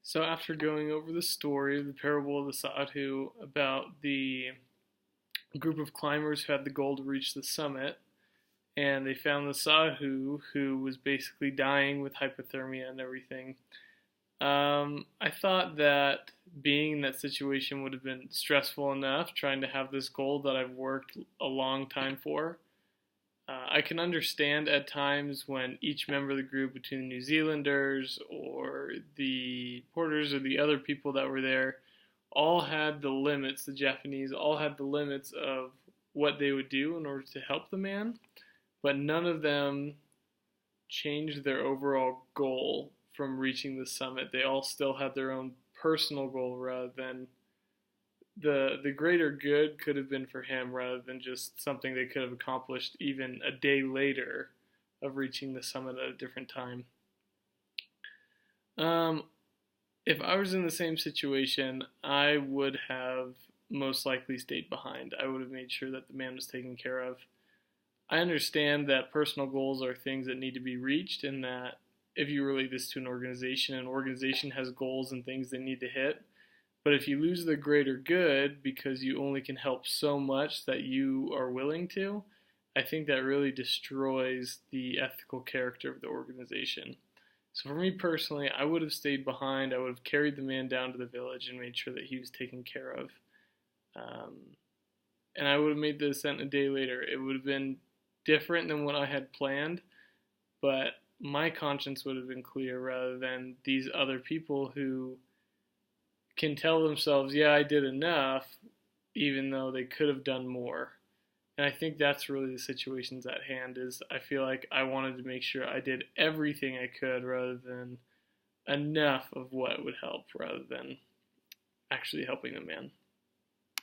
So after going over the story of the parable of the Sadhu about the group of climbers who had the goal to reach the summit, and they found the Sadhu who was basically dying with hypothermia and everything, I thought that being in that situation would have been stressful enough, trying to have this goal that I've worked a long time for. I can understand at times when each member of the group, between the New Zealanders or the porters or the other people that were there, all had the limits, the Japanese all had the limits of what they would do in order to help the man, but none of them changed their overall goal from reaching the summit. They all still had their own personal goal rather than the greater good could have been for him rather than just something they could have accomplished even a day later of reaching the summit at a different time. Um, if I was in the same situation, I would have most likely stayed behind. I would have made sure that the man was taken care of. I understand that personal goals are things that need to be reached, and that if you relate this to an organization has goals and things they need to hit. But if you lose the greater good because you only can help so much that you are willing to, I think that really destroys the ethical character of the organization. So for me personally, I would have stayed behind. I would have carried the man down to the village and made sure that he was taken care of. Um, and I would have made the ascent a day later. It would have been different than what I had planned, but my conscience would have been clear rather than these other people who can tell themselves, yeah, I did enough, even though they could have done more. And I think that's really the situations at hand is I feel like I wanted to make sure I did everything I could rather than enough of what would help rather than actually helping the man.